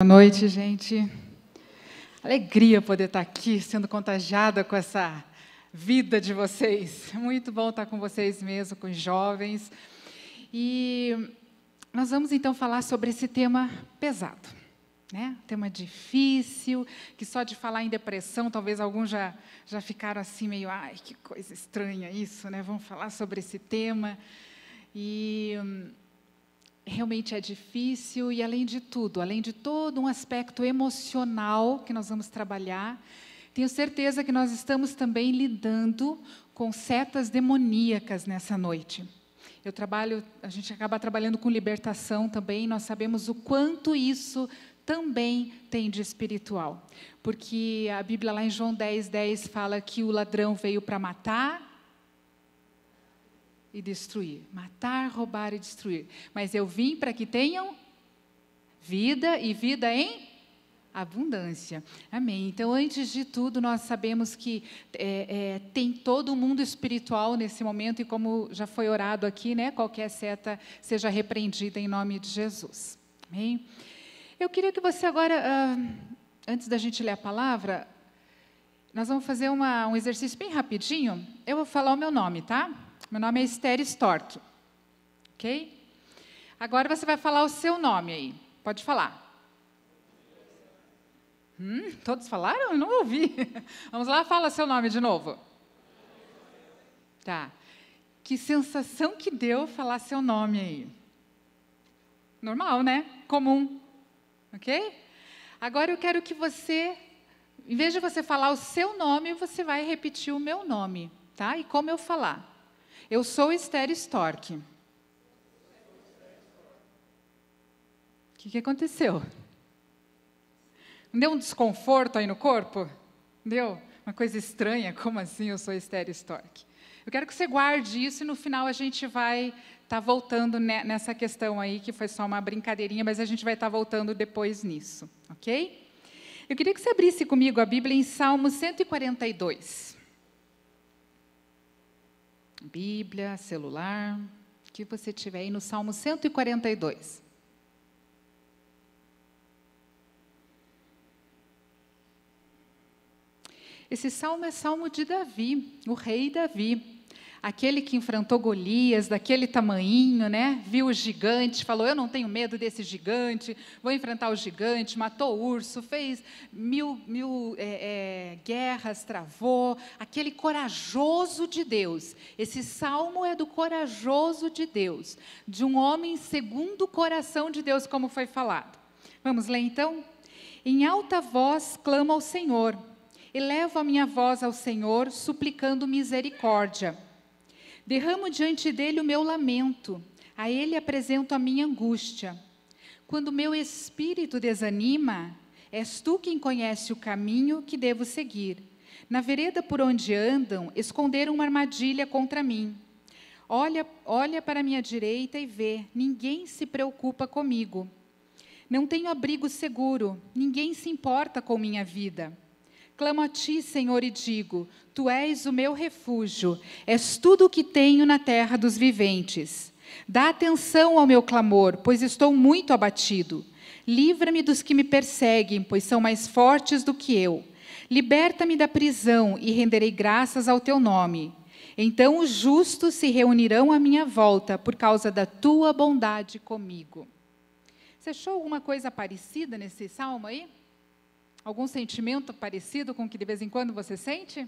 Boa noite, gente. Alegria poder estar aqui, sendo contagiada com essa vida de vocês. Muito bom estar com vocês mesmo, com os jovens. E nós vamos, então, falar sobre esse tema pesado, né? Tema difícil, que só de falar em depressão, talvez alguns já ficaram assim meio, ai, que coisa estranha isso, né? Vamos falar sobre esse tema. E realmente é difícil e, além de tudo, além de todo um aspecto emocional que nós vamos trabalhar, tenho certeza que nós estamos também lidando com setas demoníacas nessa noite. A gente acaba trabalhando com libertação também, nós sabemos o quanto isso também tem de espiritual. Porque a Bíblia lá em João 10:10 fala que o ladrão veio para matar e destruir. Matar, roubar e destruir. Mas eu vim para que tenham vida e vida em abundância. Amém. Então, antes de tudo, nós sabemos que tem todo o mundo espiritual nesse momento e, como já foi orado aqui, né, qualquer seta seja repreendida em nome de Jesus. Amém. Eu queria que você agora, antes da gente ler a palavra, nós vamos fazer um exercício bem rapidinho. Eu vou falar o meu nome, tá? Meu nome é Esther Storck, ok? Agora você vai falar o seu nome aí, pode falar. Todos falaram? Eu não ouvi. Vamos lá, fala seu nome de novo. Tá. Que sensação que deu falar seu nome aí. Normal, né? Comum, ok? Agora eu quero que você, em vez de você falar o seu nome, você vai repetir o meu nome, tá? E como eu falar. Eu sou Esther Storck. O que aconteceu? Não deu um desconforto aí no corpo? Deu? Uma coisa estranha, como assim eu sou Esther Storck? Eu quero que você guarde isso e no final a gente vai estar voltando nessa questão aí, que foi só uma brincadeirinha, mas a gente vai estar voltando depois nisso, ok? Eu queria que você abrisse comigo a Bíblia em Salmo 142. Bíblia, celular, o que você tiver aí no Salmo 142. Esse salmo é salmo de Davi, o rei Davi. Aquele que enfrentou Golias, daquele tamanhinho, né? Viu o gigante, falou, eu não tenho medo desse gigante, vou enfrentar o gigante, matou o urso, fez mil guerras, travou, aquele corajoso de Deus. Esse salmo é do corajoso de Deus, de um homem segundo o coração de Deus, como foi falado. Vamos ler então? Em alta voz clamo ao Senhor, elevo a minha voz ao Senhor, suplicando misericórdia. Derramo diante dele o meu lamento, a ele apresento a minha angústia. Quando meu espírito desanima, és tu quem conhece o caminho que devo seguir. Na vereda por onde andam, esconderam uma armadilha contra mim. Olha para a minha direita e vê, ninguém se preocupa comigo. Não tenho abrigo seguro, ninguém se importa com minha vida. Clamo a ti, Senhor, e digo, tu és o meu refúgio, és tudo o que tenho na terra dos viventes. Dá atenção ao meu clamor, pois estou muito abatido. Livra-me dos que me perseguem, pois são mais fortes do que eu. Liberta-me da prisão e renderei graças ao teu nome. Então os justos se reunirão à minha volta por causa da tua bondade comigo. Você achou alguma coisa parecida nesse salmo aí? Algum sentimento parecido com o que de vez em quando você sente?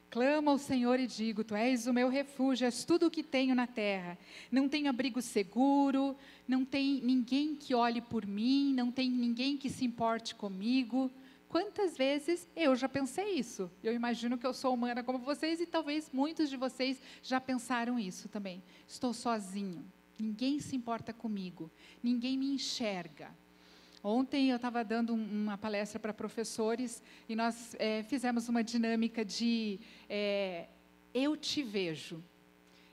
Clamo ao Senhor e digo, tu és o meu refúgio, és tudo o que tenho na terra. Não tenho abrigo seguro, não tem ninguém que olhe por mim, não tem ninguém que se importe comigo. Quantas vezes eu já pensei isso? Eu imagino que eu sou humana como vocês e talvez muitos de vocês já pensaram isso também. Estou sozinho, ninguém se importa comigo, ninguém me enxerga. Ontem eu estava dando uma palestra para professores e nós fizemos uma dinâmica de eu te vejo.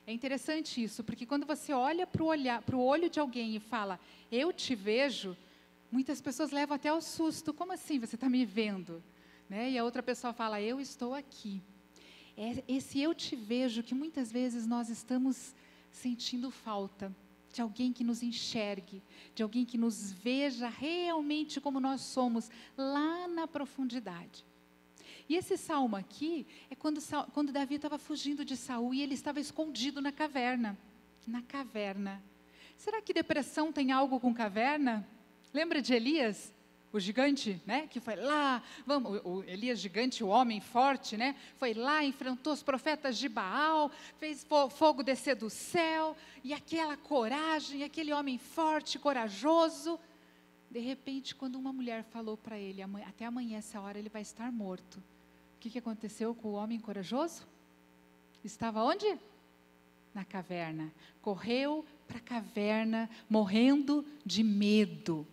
É interessante isso, porque quando você olha para o olho de alguém e fala, eu te vejo, muitas pessoas levam até ao susto. Como assim você está me vendo? Né? E a outra pessoa fala, eu estou aqui. É esse eu te vejo que muitas vezes nós estamos sentindo falta de alguém que nos enxergue, de alguém que nos veja realmente como nós somos, lá na profundidade. E esse salmo aqui é quando Davi estava fugindo de Saul e ele estava escondido na caverna. Na caverna. Será que depressão tem algo com caverna? Lembra de Elias? O gigante, né, que foi lá, o Elias gigante, o homem forte, né, foi lá, enfrentou os profetas de Baal, fez fogo descer do céu, e aquela coragem, aquele homem forte, corajoso. De repente, quando uma mulher falou para ele, até amanhã essa hora ele vai estar morto. O que aconteceu com o homem corajoso? Estava onde? Na caverna. Correu para a caverna, morrendo de medo.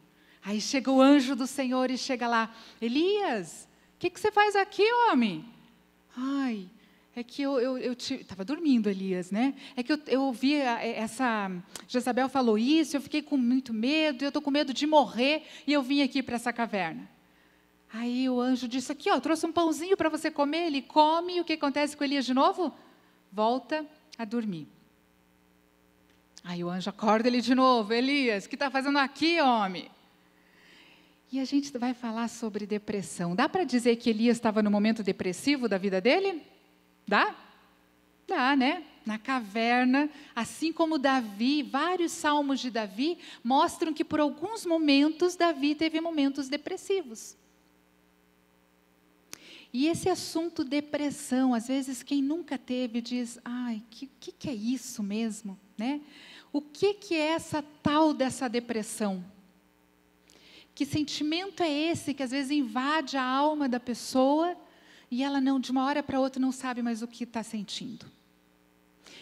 Aí chega o anjo do Senhor e chega lá, Elias, o que você faz aqui, homem? Ai, é que eu estava dormindo, Elias, né? É que eu ouvi Jezabel falou isso, eu fiquei com muito medo, eu estou com medo de morrer, e eu vim aqui para essa caverna. Aí o anjo disse, aqui, ó, trouxe um pãozinho para você comer, ele come, e o que acontece com Elias de novo? Volta a dormir. Aí o anjo acorda ele de novo, Elias, o que está fazendo aqui, homem? E a gente vai falar sobre depressão. Dá para dizer que Elias estava no momento depressivo da vida dele? Dá? Dá, né? Na caverna, assim como Davi, vários salmos de Davi mostram que por alguns momentos Davi teve momentos depressivos. E esse assunto depressão, às vezes quem nunca teve diz, ai, que é isso mesmo, né? O que é essa tal dessa depressão? Que sentimento é esse que às vezes invade a alma da pessoa e ela não, de uma hora para outra não sabe mais o que está sentindo?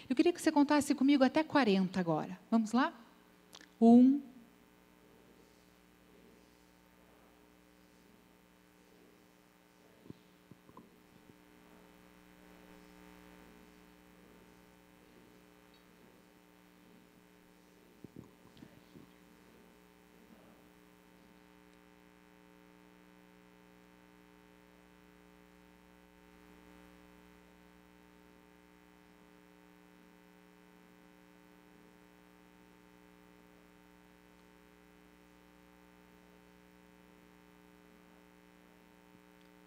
Eu queria que você contasse comigo até 40 agora. Vamos lá? 1,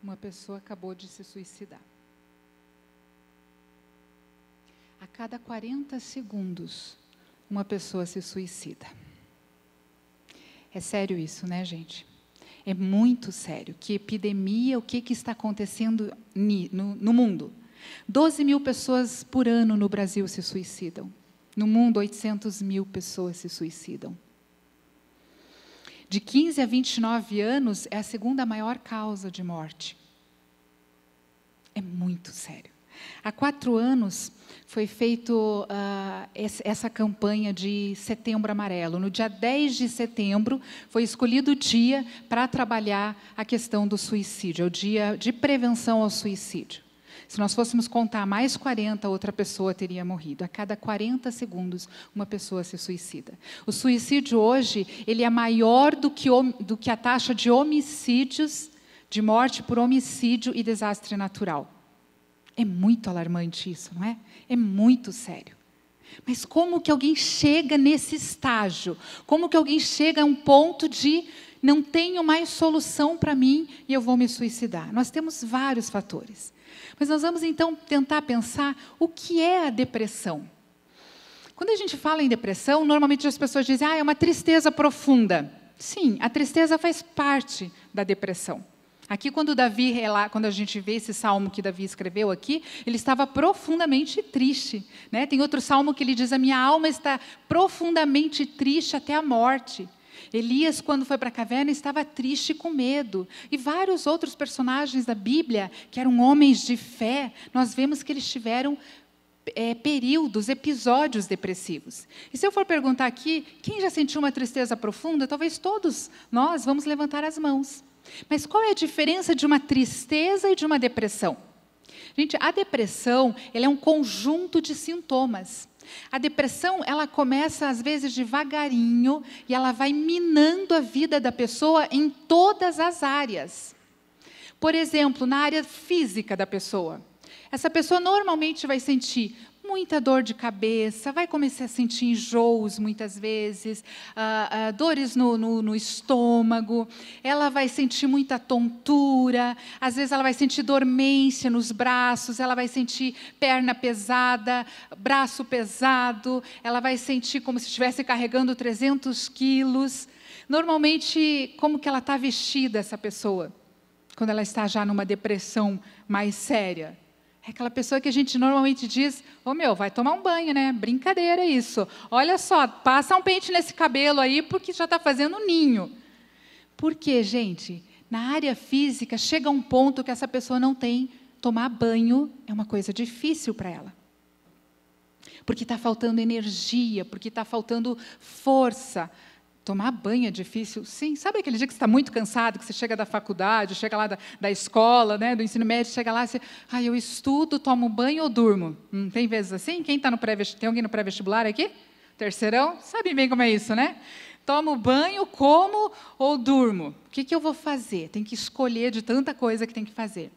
uma pessoa acabou de se suicidar. A cada 40 segundos, uma pessoa se suicida. É sério isso, né, gente? É muito sério. Que epidemia, o que está acontecendo no mundo? 12 mil pessoas por ano no Brasil se suicidam. No mundo, 800 mil pessoas se suicidam. De 15 a 29 anos é a segunda maior causa de morte. É muito sério. Há 4 anos foi feito essa campanha de Setembro Amarelo. No dia 10 de setembro foi escolhido o dia para trabalhar a questão do suicídio, é o dia de prevenção ao suicídio. Se nós fôssemos contar mais 40, outra pessoa teria morrido. A cada 40 segundos, uma pessoa se suicida. O suicídio hoje, ele é maior do que a taxa de homicídios, de morte por homicídio e desastre natural. É muito alarmante isso, não é? É muito sério. Mas como que alguém chega nesse estágio? Como que alguém chega a um ponto de não tenho mais solução para mim e eu vou me suicidar? Nós temos vários fatores. Mas nós vamos, então, tentar pensar o que é a depressão. Quando a gente fala em depressão, normalmente as pessoas dizem, é uma tristeza profunda. Sim, a tristeza faz parte da depressão. Aqui, quando a gente vê esse salmo que Davi escreveu aqui, ele estava profundamente triste, né? Tem outro salmo que ele diz, a minha alma está profundamente triste até a morte. Elias, quando foi para a caverna, estava triste e com medo. E vários outros personagens da Bíblia, que eram homens de fé, nós vemos que eles tiveram períodos, episódios depressivos. E se eu for perguntar aqui, quem já sentiu uma tristeza profunda? Talvez todos nós vamos levantar as mãos. Mas qual é a diferença de uma tristeza e de uma depressão? Gente, a depressão, ela é um conjunto de sintomas. A depressão, ela começa às vezes devagarinho e ela vai minando a vida da pessoa em todas as áreas. Por exemplo, na área física da pessoa. Essa pessoa normalmente vai sentir muita dor de cabeça, vai começar a sentir enjoos muitas vezes, dores no estômago, ela vai sentir muita tontura, às vezes ela vai sentir dormência nos braços, ela vai sentir perna pesada, braço pesado, ela vai sentir como se estivesse carregando 300 quilos. Normalmente, como que ela está vestida, essa pessoa, quando ela está já numa depressão mais séria? É aquela pessoa que a gente normalmente diz, vai tomar um banho, né? Brincadeira isso. Olha só, passa um pente nesse cabelo aí, porque já está fazendo um ninho. Por quê, gente? Na área física, chega um ponto que essa pessoa não tem. Tomar banho é uma coisa difícil para ela. Porque está faltando energia, porque está faltando força. Tomar banho é difícil? Sim. Sabe aquele dia que você está muito cansado, que você chega da faculdade, chega lá da escola, né, do ensino médio, chega lá e você... eu estudo, tomo banho ou durmo? Tem vezes assim? Quem está no pré-vestibular? Tem alguém no pré-vestibular aqui? Terceirão? Sabe bem como é isso, né? Tomo banho, como ou durmo? O que eu vou fazer? Tem que escolher de tanta coisa que tem que fazer.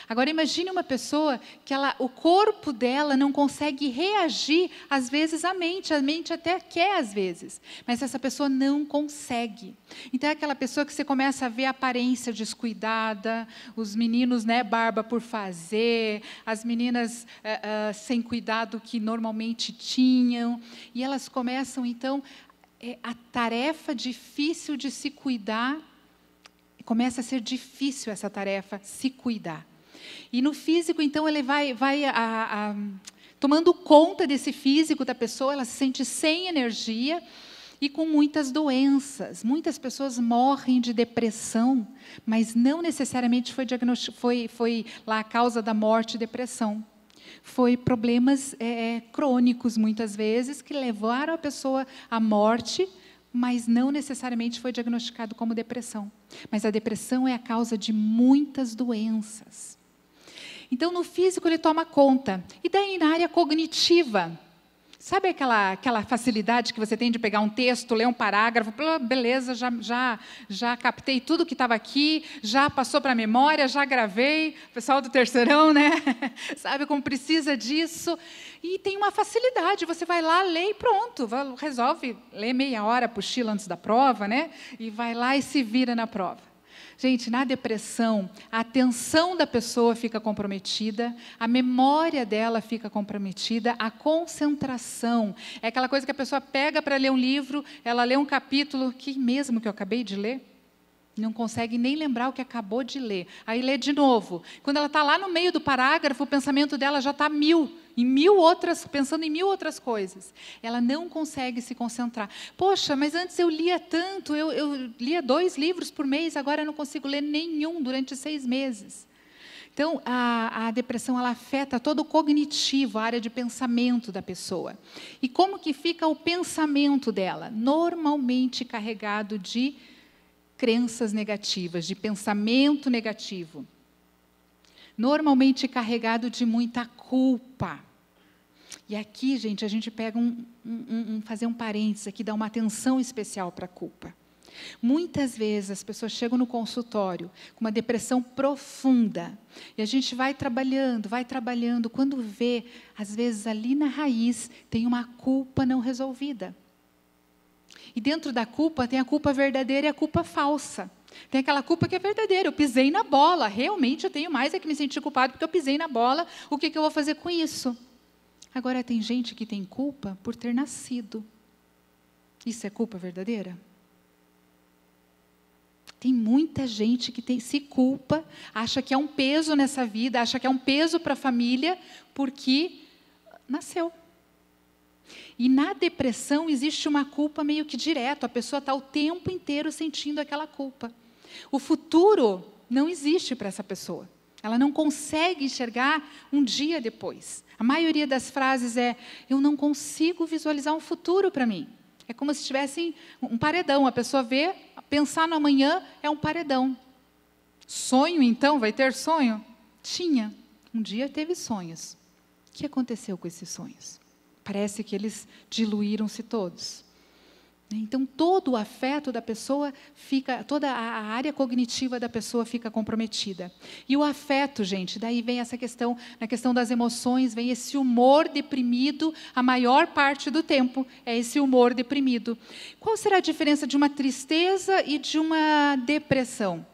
Agora, imagine uma pessoa que o corpo dela não consegue reagir, às vezes, à mente. A mente até quer, às vezes, mas essa pessoa não consegue. Então, é aquela pessoa que você começa a ver a aparência descuidada, os meninos, né, barba por fazer, as meninas sem cuidado que normalmente tinham, e elas começam, então, a tarefa difícil de se cuidar, começa a ser difícil essa tarefa, se cuidar. E no físico, então, ele vai tomando conta desse físico da pessoa, ela se sente sem energia e com muitas doenças. Muitas pessoas morrem de depressão, mas não necessariamente foi lá a causa da morte e depressão. Foi problemas crônicos, muitas vezes, que levaram a pessoa à morte, mas não necessariamente foi diagnosticado como depressão. Mas a depressão é a causa de muitas doenças. Então, no físico, ele toma conta. E daí, na área cognitiva, sabe aquela facilidade que você tem de pegar um texto, ler um parágrafo, beleza, já captei tudo que estava aqui, já passou para a memória, já gravei, o pessoal do terceirão, né? Sabe como precisa disso? E tem uma facilidade, você vai lá, lê e pronto, resolve ler meia hora, apostila antes da prova, né? E vai lá e se vira na prova. Gente, na depressão, a atenção da pessoa fica comprometida, a memória dela fica comprometida, a concentração. É aquela coisa que a pessoa pega para ler um livro, ela lê um capítulo, que mesmo que eu acabei de ler, não consegue nem lembrar o que acabou de ler. Aí lê de novo. Quando ela está lá no meio do parágrafo, o pensamento dela já está pensando em 1000 outras coisas. Ela não consegue se concentrar. Poxa, mas antes eu lia tanto, eu lia 2 livros por mês, agora eu não consigo ler nenhum durante 6 meses. Então, a depressão ela afeta todo o cognitivo, a área de pensamento da pessoa. E como que fica o pensamento dela? Normalmente carregado de crenças negativas, de pensamento negativo. Normalmente carregado de muita culpa. E aqui, gente, a gente pega fazer um parênteses aqui, dar uma atenção especial para a culpa. Muitas vezes as pessoas chegam no consultório com uma depressão profunda, e a gente vai trabalhando, quando vê, às vezes ali na raiz tem uma culpa não resolvida. E dentro da culpa tem a culpa verdadeira e a culpa falsa. Tem aquela culpa que é verdadeira, eu pisei na bola, realmente eu tenho mais é que me sentir culpado porque eu pisei na bola, o que eu vou fazer com isso? Agora, tem gente que tem culpa por ter nascido. Isso é culpa verdadeira? Tem muita gente que se culpa, acha que é um peso nessa vida, acha que é um peso para a família, porque nasceu. E na depressão existe uma culpa meio que direto, a pessoa está o tempo inteiro sentindo aquela culpa. O futuro não existe para essa pessoa. Ela não consegue enxergar um dia depois. A maioria das frases eu não consigo visualizar um futuro para mim. É como se tivesse um paredão. A pessoa vê, pensar no amanhã é um paredão. Sonho, então? Vai ter sonho? Tinha. Um dia teve sonhos. O que aconteceu com esses sonhos? Parece que eles diluíram-se todos. Então, todo o afeto da pessoa fica, toda a área cognitiva da pessoa fica comprometida. E o afeto, gente, daí vem essa questão, na questão das emoções, vem esse humor deprimido a maior parte do tempo, é esse humor deprimido. Qual será a diferença de uma tristeza e de uma depressão?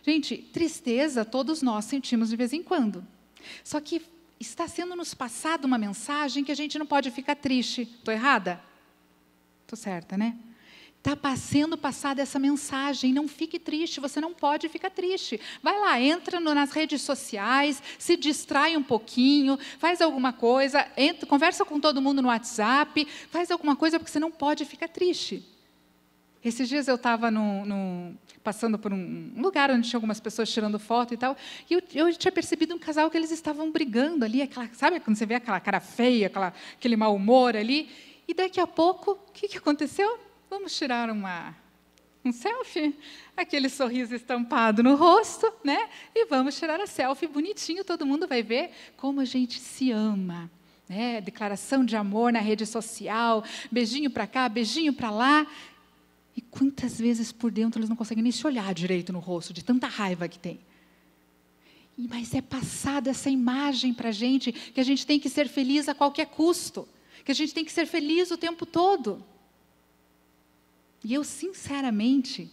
Gente, tristeza todos nós sentimos de vez em quando. Só que está sendo nos passada uma mensagem que a gente não pode ficar triste. Estou errada? Estou certa, né? Está sendo passada essa mensagem, não fique triste, você não pode ficar triste. Vai lá, entra nas redes sociais, se distrai um pouquinho, faz alguma coisa, conversa com todo mundo no WhatsApp, faz alguma coisa, porque você não pode ficar triste. Esses dias eu estava passando por um lugar onde tinha algumas pessoas tirando foto e tal, e eu tinha percebido um casal que eles estavam brigando ali, sabe quando você vê aquela cara feia, aquele mau humor ali, e daqui a pouco, o que aconteceu? Vamos tirar um selfie, aquele sorriso estampado no rosto, né? E vamos tirar a selfie bonitinho, todo mundo vai ver como a gente se ama. Né? Declaração de amor na rede social, beijinho para cá, beijinho para lá. E quantas vezes por dentro eles não conseguem nem se olhar direito no rosto, de tanta raiva que tem. Mas é passada essa imagem para a gente, que a gente tem que ser feliz a qualquer custo, que a gente tem que ser feliz o tempo todo. E eu, sinceramente,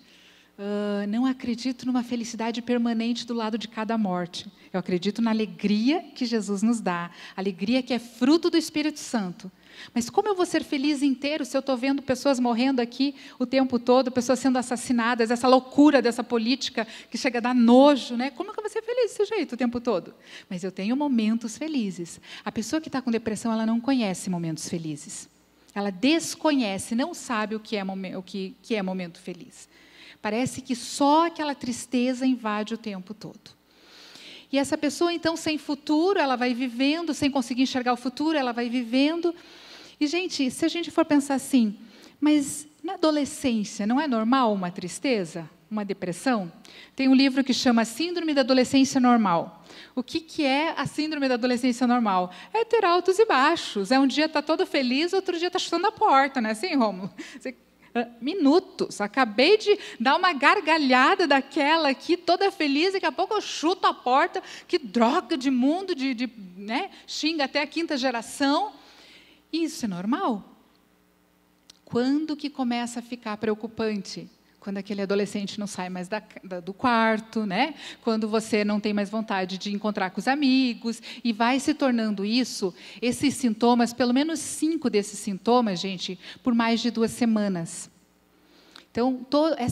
não acredito numa felicidade permanente do lado de cada morte. Eu acredito na alegria que Jesus nos dá, alegria que é fruto do Espírito Santo. Mas como eu vou ser feliz inteiro se eu estou vendo pessoas morrendo aqui o tempo todo, pessoas sendo assassinadas, essa loucura dessa política que chega a dar nojo, né? Como é que eu vou ser feliz desse jeito o tempo todo? Mas eu tenho momentos felizes. A pessoa que está com depressão, ela não conhece momentos felizes. Ela desconhece, não sabe o que é momento feliz. Parece que só aquela tristeza invade o tempo todo. E essa pessoa, então, sem futuro, ela vai vivendo, sem conseguir enxergar o futuro, ela vai vivendo. E, gente, se a gente for pensar assim, mas na adolescência não é normal uma tristeza, uma depressão? Tem um livro que chama Síndrome da Adolescência Normal. O que é a síndrome da adolescência normal? É ter altos e baixos. Um dia está todo feliz, outro dia está chutando a porta, não é assim, Rômulo? Minutos. Acabei de dar uma gargalhada daquela aqui, toda feliz, e daqui a pouco eu chuto a porta. Que droga de mundo, né? Xinga até a 5ª geração. Isso é normal? Quando que começa a ficar preocupante? Quando aquele adolescente não sai mais do quarto, né? Quando você não tem mais vontade de encontrar com os amigos, e vai se tornando isso, esses sintomas, pelo menos 5 desses sintomas, gente, por mais de 2 semanas. Então,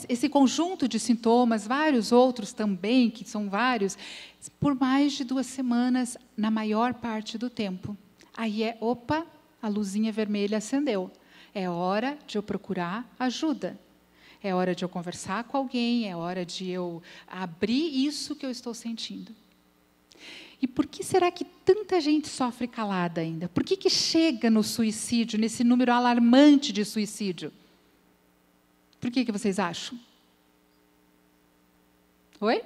esse conjunto de sintomas, vários outros também, que são vários, por mais de 2 semanas, na maior parte do tempo. Aí opa, a luzinha vermelha acendeu. É hora de eu procurar ajuda. É hora de eu conversar com alguém, é hora de eu abrir isso que eu estou sentindo. E por que será que tanta gente sofre calada ainda? Por que chega no suicídio, nesse número alarmante de suicídio? Por que vocês acham? Oi?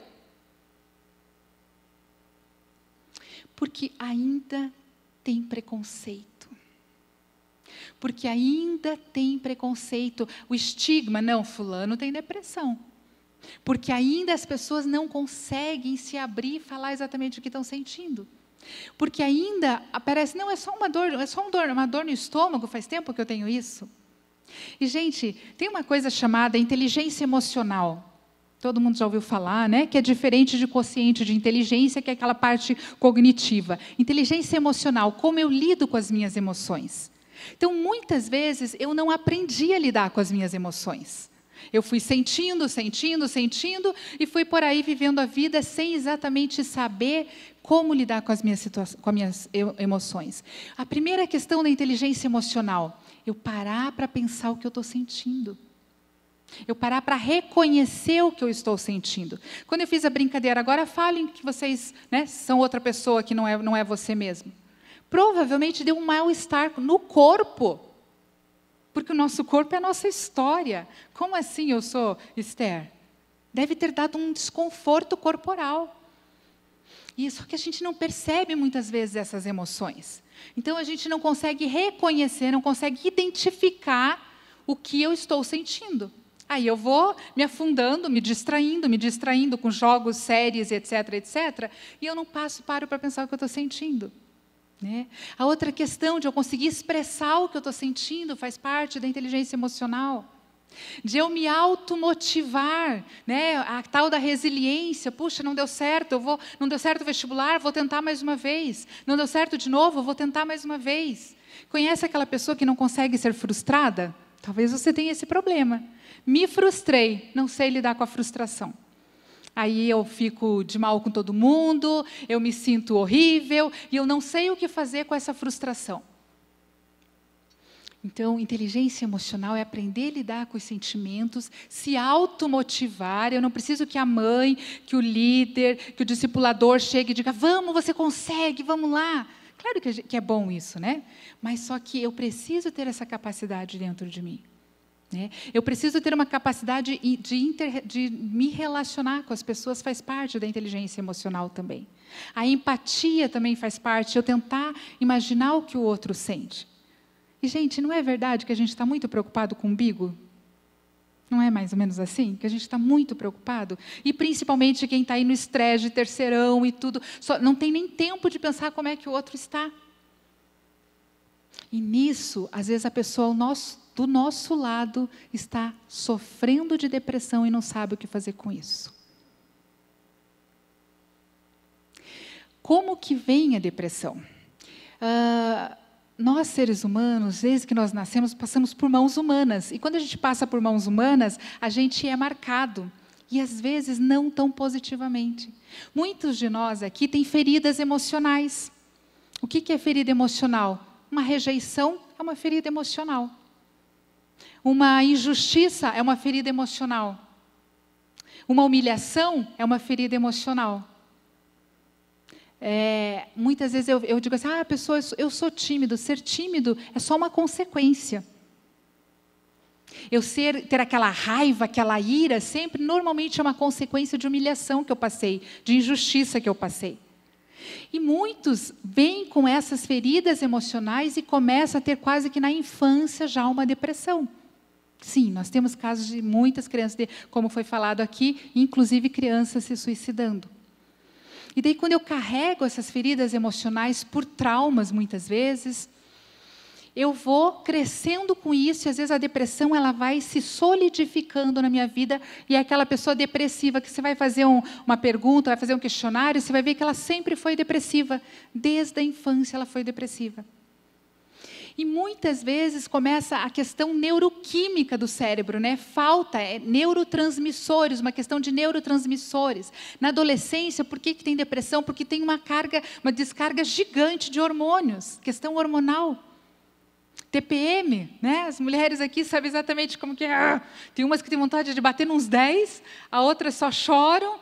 Porque ainda tem preconceito. Porque ainda tem preconceito, o estigma, não, fulano tem depressão. Porque ainda as pessoas não conseguem se abrir e falar exatamente o que estão sentindo. Porque ainda aparece, não, é só uma dor, uma dor no estômago, faz tempo que eu tenho isso. E, gente, tem uma coisa chamada inteligência emocional. Todo mundo já ouviu falar, né? Que é diferente de quociente de inteligência, que é aquela parte cognitiva. Inteligência emocional, como eu lido com as minhas emoções. Então, muitas vezes, eu não aprendi a lidar com as minhas emoções. Eu fui sentindo, e fui por aí vivendo a vida sem exatamente saber como lidar com as minhas emoções. A primeira questão da inteligência emocional, eu parar para pensar o que eu estou sentindo. Eu parar para reconhecer o que eu estou sentindo. Quando eu fiz a brincadeira, agora falem que vocês, né, são outra pessoa que não é você mesmo. Provavelmente deu um mal-estar no corpo, porque o nosso corpo é a nossa história. Como assim eu sou Esther? Deve ter dado um desconforto corporal. Só que a gente não percebe muitas vezes essas emoções. Então a gente não consegue reconhecer, não consegue identificar o que eu estou sentindo. Aí eu vou me afundando, me distraindo com jogos, séries, etc., etc., e eu não paro para pensar o que eu estou sentindo. Né? A outra questão de eu conseguir expressar o que eu estou sentindo faz parte da inteligência emocional. De eu me automotivar, né? A tal da resiliência. Puxa, não deu certo, não deu certo o vestibular, vou tentar mais uma vez. Não deu certo de novo, vou tentar mais uma vez. Conhece aquela pessoa que não consegue ser frustrada? Talvez você tenha esse problema. Me frustrei, não sei lidar com a frustração. Aí eu fico de mal com todo mundo, eu me sinto horrível e eu não sei o que fazer com essa frustração. Então, inteligência emocional é aprender a lidar com os sentimentos, se automotivar. Eu não preciso que a mãe, que o líder, que o discipulador chegue e diga, vamos, você consegue, vamos lá. Claro que é bom isso, né? Mas só que eu preciso ter essa capacidade dentro de mim. Né? Eu preciso ter uma capacidade de me relacionar com as pessoas, faz parte da inteligência emocional também. A empatia também faz parte, eu tentar imaginar o que o outro sente. E, gente, não é verdade que a gente está muito preocupado com o umbigo? Não é mais ou menos assim? Que a gente está muito preocupado? E, principalmente, quem está aí no estresse de terceirão e tudo, não tem nem tempo de pensar como é que o outro está. E, nisso, às vezes, a pessoa do nosso lado está sofrendo de depressão e não sabe o que fazer com isso. Como que vem a depressão? Nós, seres humanos, desde que nós nascemos, passamos por mãos humanas. E quando a gente passa por mãos humanas, a gente é marcado. E, às vezes, não tão positivamente. Muitos de nós aqui têm feridas emocionais. O que é ferida emocional? Uma rejeição é uma ferida emocional. Uma injustiça é uma ferida emocional. Uma humilhação é uma ferida emocional. Muitas vezes eu digo assim, pessoa, eu sou tímido. Ser tímido é só uma consequência. Ter aquela raiva, aquela ira, sempre, normalmente é uma consequência de humilhação que eu passei, de injustiça que eu passei. E muitos vêm com essas feridas emocionais e começam a ter quase que na infância já uma depressão. Sim, nós temos casos de muitas crianças, como foi falado aqui, inclusive crianças se suicidando. E daí, quando eu carrego essas feridas emocionais por traumas, muitas vezes, eu vou crescendo com isso, e às vezes a depressão ela vai se solidificando na minha vida, e é aquela pessoa depressiva que você vai fazer uma pergunta, vai fazer um questionário, você vai ver que ela sempre foi depressiva, desde a infância ela foi depressiva. E muitas vezes começa a questão neuroquímica do cérebro, né? Falta neurotransmissores, uma questão de neurotransmissores. Na adolescência, por que tem depressão? Porque tem uma descarga gigante de hormônios, questão hormonal. TPM, né? As mulheres aqui sabem exatamente como que é. Tem umas que têm vontade de bater nos 10, a outras só choram.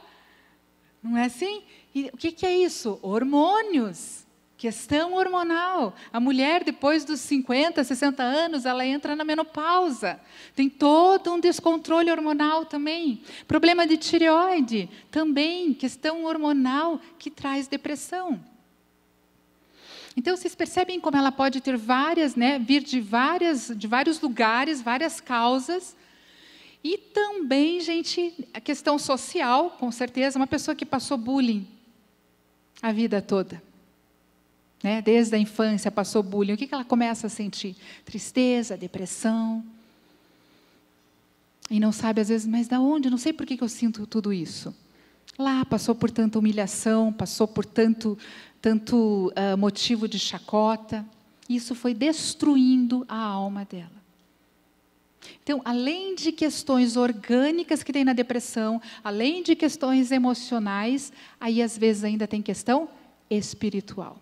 Não é assim? E o que é isso? Hormônios. Questão hormonal. A mulher, depois dos 50, 60 anos, ela entra na menopausa. Tem todo um descontrole hormonal também. Problema de tireoide, também, questão hormonal que traz depressão. Então, vocês percebem como ela pode ter várias, né, vir de vários lugares, várias causas. E também, gente, a questão social, com certeza, uma pessoa que passou bullying a vida toda. Né? Desde a infância passou bullying, o que ela começa a sentir? Tristeza, depressão. E não sabe, às vezes, mas de onde? Não sei por que eu sinto tudo isso. Lá passou por tanta humilhação, passou por tanto motivo de chacota. Isso foi destruindo a alma dela. Então, além de questões orgânicas que tem na depressão, além de questões emocionais, aí às vezes ainda tem questão espiritual.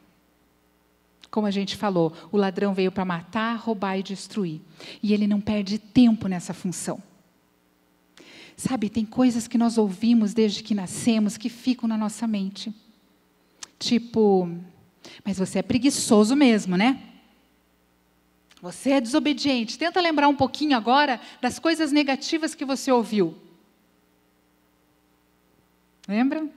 Como a gente falou, o ladrão veio para matar, roubar e destruir. E ele não perde tempo nessa função. Sabe, tem coisas que nós ouvimos desde que nascemos que ficam na nossa mente. Tipo, mas você é preguiçoso mesmo, né? Você é desobediente. Tenta lembrar um pouquinho agora das coisas negativas que você ouviu. Lembra?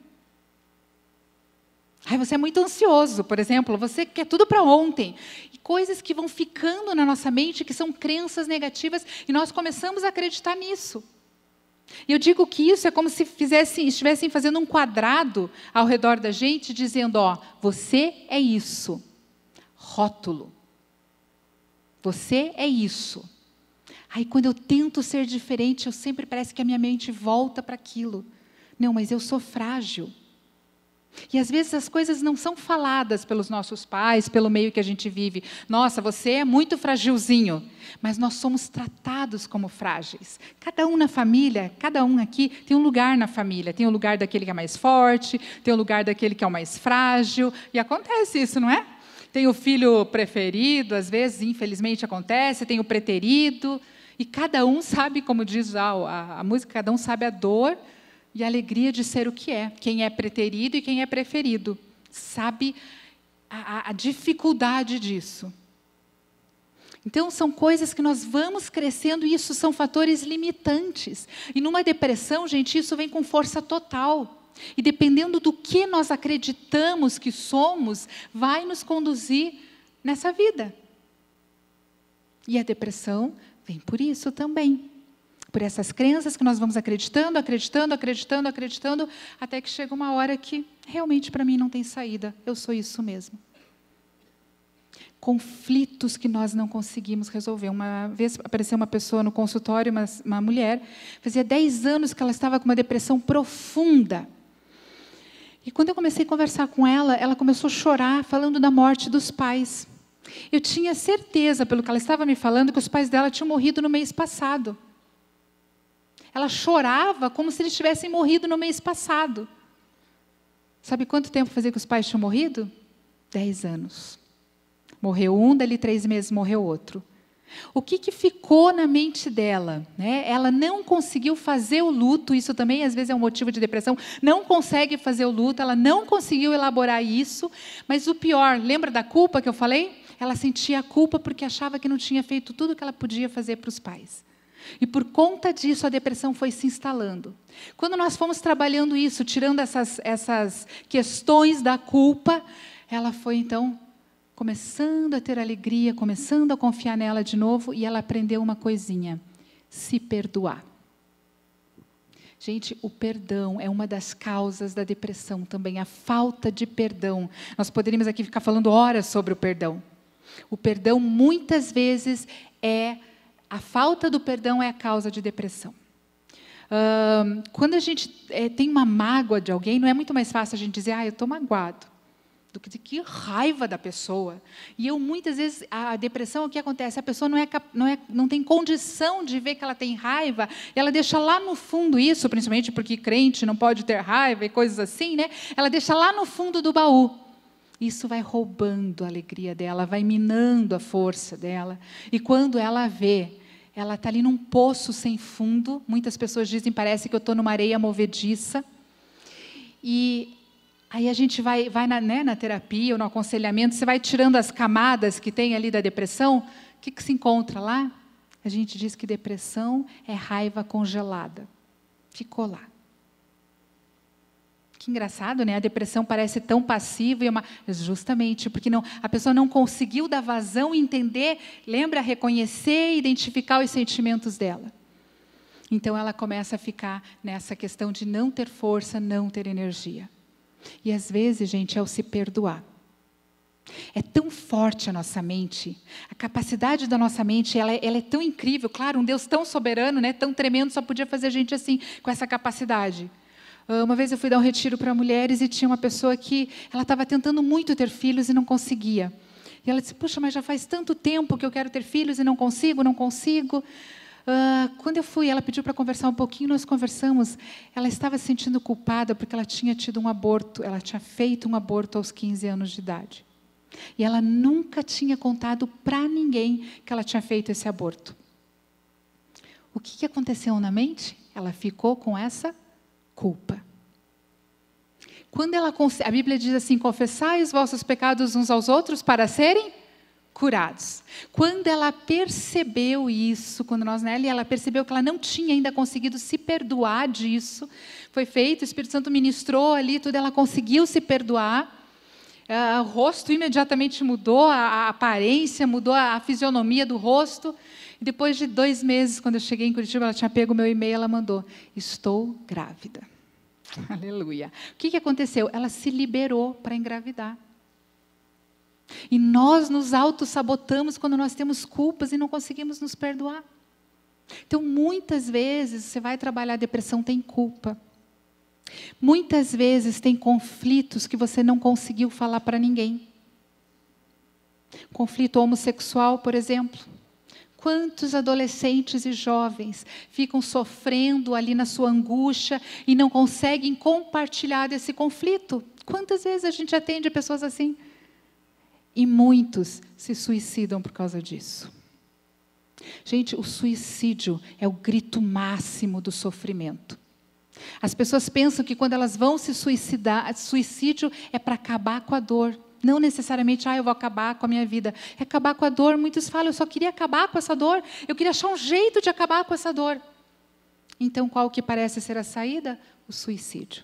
Ai, você é muito ansioso, por exemplo, você quer tudo para ontem. E coisas que vão ficando na nossa mente, que são crenças negativas, e nós começamos a acreditar nisso. E eu digo que isso é como se estivessem fazendo um quadrado ao redor da gente, dizendo, ó, você é isso. Rótulo. Você é isso. Aí quando eu tento ser diferente, eu sempre parece que a minha mente volta para aquilo. Não, mas eu sou frágil. E às vezes as coisas não são faladas pelos nossos pais, pelo meio que a gente vive. Nossa, você é muito fragilzinho. Mas nós somos tratados como frágeis. Cada um na família, cada um aqui tem um lugar na família. Tem o lugar daquele que é mais forte, tem o lugar daquele que é o mais frágil. E acontece isso, não é? Tem o filho preferido, às vezes, infelizmente, acontece. Tem o preterido. E cada um sabe, como diz a música, cada um sabe a dor e a alegria de ser o que é. Quem é preterido e quem é preferido. Sabe a dificuldade disso. Então, são coisas que nós vamos crescendo e isso são fatores limitantes. E numa depressão, gente, isso vem com força total. E dependendo do que nós acreditamos que somos, vai nos conduzir nessa vida. E a depressão vem por isso também. Por essas crenças que nós vamos acreditando, até que chega uma hora que realmente para mim não tem saída. Eu sou isso mesmo. Conflitos que nós não conseguimos resolver. Uma vez apareceu uma pessoa no consultório, uma mulher, fazia 10 anos que ela estava com uma depressão profunda. E quando eu comecei a conversar com ela, ela começou a chorar, falando da morte dos pais. Eu tinha certeza, pelo que ela estava me falando, que os pais dela tinham morrido no mês passado. Ela chorava como se eles tivessem morrido no mês passado. Sabe quanto tempo fazia que os pais tinham morrido? 10 anos. Morreu um, dali 3 meses morreu outro. O que ficou na mente dela? Né? Ela não conseguiu fazer o luto, isso também às vezes é um motivo de depressão, não consegue fazer o luto, ela não conseguiu elaborar isso, mas o pior, lembra da culpa que eu falei? Ela sentia a culpa porque achava que não tinha feito tudo o que ela podia fazer para os pais. E por conta disso a depressão foi se instalando. Quando nós fomos trabalhando isso, tirando essas questões da culpa, ela foi então começando a ter alegria, começando a confiar nela de novo, e ela aprendeu uma coisinha: se perdoar. Gente, o perdão é uma das causas da depressão também, a falta de perdão. Nós poderíamos aqui ficar falando horas sobre o perdão. O perdão, muitas vezes, a falta do perdão é a causa de depressão. Quando a gente tem uma mágoa de alguém, não é muito mais fácil a gente dizer, eu estou magoado, do que que raiva da pessoa. E muitas vezes, a depressão, o que acontece? A pessoa não tem condição de ver que ela tem raiva, e ela deixa lá no fundo isso, principalmente porque crente não pode ter raiva e coisas assim, né? Ela deixa lá no fundo do baú. Isso vai roubando a alegria dela, vai minando a força dela. E quando ela vê, ela está ali num poço sem fundo. Muitas pessoas dizem, parece que eu estou numa areia movediça. E aí a gente vai na terapia ou no aconselhamento, você vai tirando as camadas que tem ali da depressão. O que se encontra lá? A gente diz que depressão é raiva congelada. Ficou lá. Que engraçado, né? A depressão parece tão passiva, justamente porque a pessoa não conseguiu dar vazão e entender, lembra, reconhecer e identificar os sentimentos dela. Então ela começa a ficar nessa questão de não ter força, não ter energia. E às vezes, gente, é o se perdoar. É tão forte a nossa mente, a capacidade da nossa mente, ela é tão incrível. Claro, um Deus tão soberano, né, tão tremendo, só podia fazer a gente assim, com essa capacidade. Uma vez eu fui dar um retiro para mulheres e tinha uma pessoa que ela estava tentando muito ter filhos e não conseguia. E ela disse, puxa, mas já faz tanto tempo que eu quero ter filhos e não consigo. Quando eu fui, ela pediu para conversar um pouquinho, nós conversamos. Ela estava se sentindo culpada porque ela tinha tido um aborto, ela tinha feito um aborto aos 15 anos de idade. E ela nunca tinha contado para ninguém que ela tinha feito esse aborto. O que aconteceu na mente? Ela ficou com essa culpa. Quando a Bíblia diz assim, confessai os vossos pecados uns aos outros para serem curados. Quando ela percebeu isso, ela percebeu que ela não tinha ainda conseguido se perdoar disso, foi feito, o Espírito Santo ministrou ali tudo, ela conseguiu se perdoar, O rosto imediatamente mudou, a aparência mudou, a fisionomia do rosto. E depois de 2 meses, quando eu cheguei em Curitiba, ela tinha pego o meu e-mail, ela mandou: estou grávida. Aleluia. O que aconteceu? Ela se liberou para engravidar. E nós nos autossabotamos quando nós temos culpas e não conseguimos nos perdoar. Então, muitas vezes, você vai trabalhar a depressão, tem culpa. Muitas vezes tem conflitos que você não conseguiu falar para ninguém. Conflito homossexual, por exemplo. Quantos adolescentes e jovens ficam sofrendo ali na sua angústia e não conseguem compartilhar desse conflito? Quantas vezes a gente atende pessoas assim? E muitos se suicidam por causa disso. Gente, o suicídio é o grito máximo do sofrimento. As pessoas pensam que quando elas vão se suicidar, suicídio é para acabar com a dor. Não necessariamente, eu vou acabar com a minha vida. É acabar com a dor. Muitos falam, eu só queria acabar com essa dor. Eu queria achar um jeito de acabar com essa dor. Então, qual que parece ser a saída? O suicídio.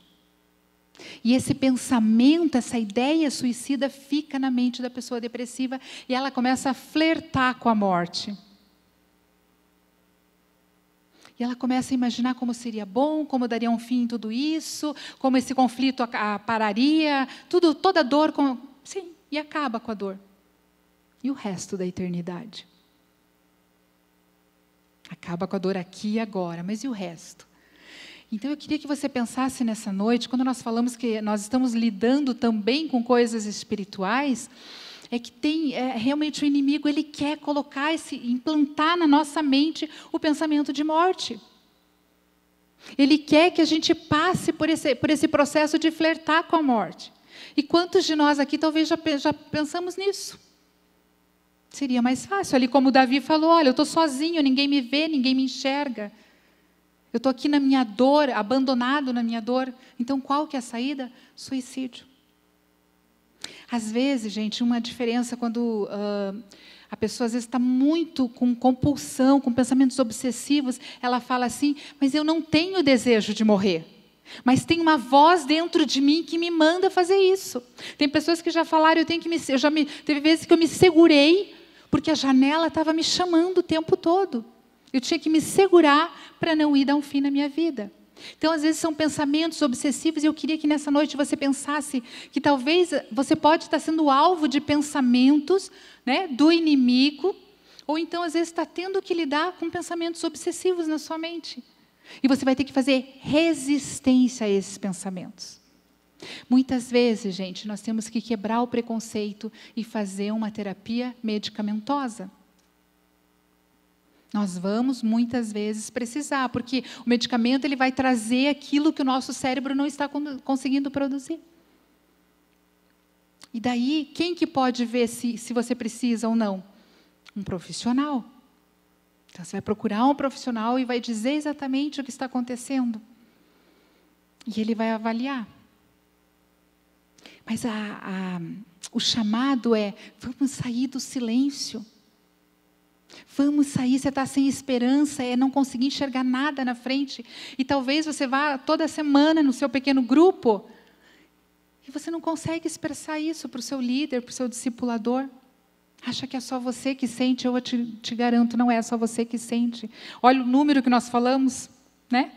E esse pensamento, essa ideia suicida fica na mente da pessoa depressiva e ela começa a flertar com a morte. E ela começa a imaginar como seria bom, como daria um fim em tudo isso, como esse conflito pararia, toda a dor, sim, e acaba com a dor. E o resto da eternidade? Acaba com a dor aqui e agora, mas e o resto? Então eu queria que você pensasse nessa noite, quando nós falamos que nós estamos lidando também com coisas espirituais, é que realmente o inimigo, ele quer implantar na nossa mente o pensamento de morte. Ele quer que a gente passe por esse processo de flertar com a morte. E quantos de nós aqui talvez já pensamos nisso? Seria mais fácil, ali como Davi falou, olha, eu estou sozinho, ninguém me vê, ninguém me enxerga. Eu estou aqui na minha dor, abandonado na minha dor. Então qual que é a saída? Suicídio. Às vezes, gente, uma diferença quando a pessoa às vezes está muito com compulsão, com pensamentos obsessivos, ela fala assim, mas eu não tenho desejo de morrer. Mas tem uma voz dentro de mim que me manda fazer isso. Tem pessoas que já falaram, teve vezes que eu me segurei, porque a janela estava me chamando o tempo todo. Eu tinha que me segurar para não ir dar um fim na minha vida. Então, às vezes, são pensamentos obsessivos, e eu queria que nessa noite você pensasse que talvez você pode estar sendo alvo de pensamentos, né, do inimigo, ou então, às vezes, está tendo que lidar com pensamentos obsessivos na sua mente. E você vai ter que fazer resistência a esses pensamentos. Muitas vezes, gente, nós temos que quebrar o preconceito e fazer uma terapia medicamentosa. Nós vamos, muitas vezes, precisar, porque o medicamento ele vai trazer aquilo que o nosso cérebro não está conseguindo produzir. E daí, quem que pode ver se você precisa ou não? Um profissional. Então, você vai procurar um profissional e vai dizer exatamente o que está acontecendo. E ele vai avaliar. Mas o chamado é, vamos sair do silêncio. Vamos sair, você está sem esperança, não conseguir enxergar nada na frente. E talvez você vá toda semana no seu pequeno grupo e você não consegue expressar isso para o seu líder, para o seu discipulador. Acha que é só você que sente, eu te garanto, não é só você que sente. Olha o número que nós falamos, né?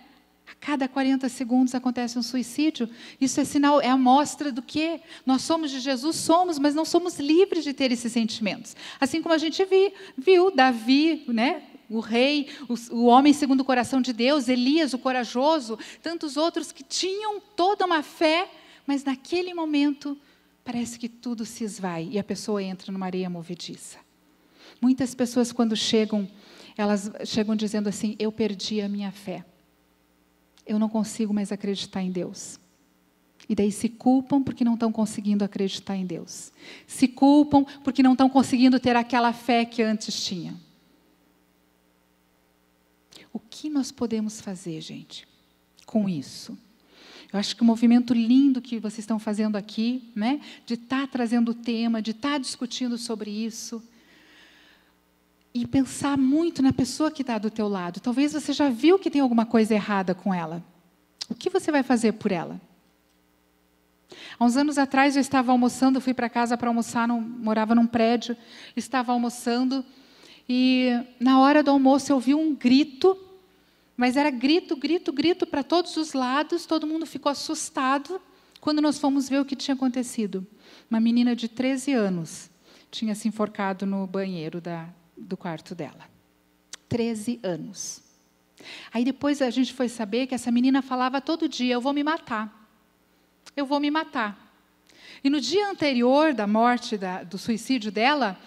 A cada 40 segundos acontece um suicídio. Isso é sinal, é amostra do quê? Nós somos de Jesus, somos, mas não somos livres de ter esses sentimentos. Assim como a gente viu Davi, né? O rei, o homem segundo o coração de Deus, Elias, o corajoso, tantos outros que tinham toda uma fé, mas naquele momento parece que tudo se esvai e a pessoa entra numa areia movediça. Muitas pessoas quando chegam, elas chegam dizendo assim, eu perdi a minha fé. Eu não consigo mais acreditar em Deus. E daí se culpam porque não estão conseguindo acreditar em Deus. Se culpam porque não estão conseguindo ter aquela fé que antes tinham. O que nós podemos fazer, gente, com isso? Eu acho que o movimento lindo que vocês estão fazendo aqui, né, de estar trazendo o tema, de estar discutindo sobre isso, e pensar muito na pessoa que está do teu lado. Talvez você já viu que tem alguma coisa errada com ela. O que você vai fazer por ela? Há uns anos atrás eu estava almoçando, fui para casa para almoçar, morava num prédio, estava almoçando e na hora do almoço eu ouvi um grito, mas era grito, grito, grito para todos os lados, todo mundo ficou assustado quando nós fomos ver o que tinha acontecido. Uma menina de 13 anos tinha se enforcado no banheiro do quarto dela. 13 anos. Aí depois a gente foi saber que essa menina falava todo dia, eu vou me matar. Eu vou me matar. E no dia anterior da morte, do suicídio dela,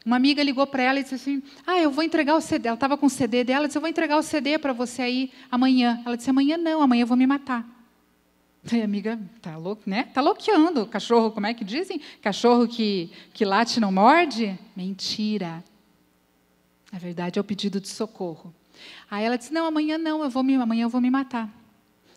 uma amiga ligou para ela e disse assim, eu vou entregar o CD. Ela estava com o CD dela, ela disse, eu vou entregar o CD para você aí amanhã. Ela disse, amanhã não, amanhã eu vou me matar. E a amiga, tá louco, né? Tá loqueando. Cachorro, como é que dizem? Cachorro que late não morde? Mentira. Na verdade, é o pedido de socorro. Aí ela disse, não, amanhã não, amanhã eu vou me matar.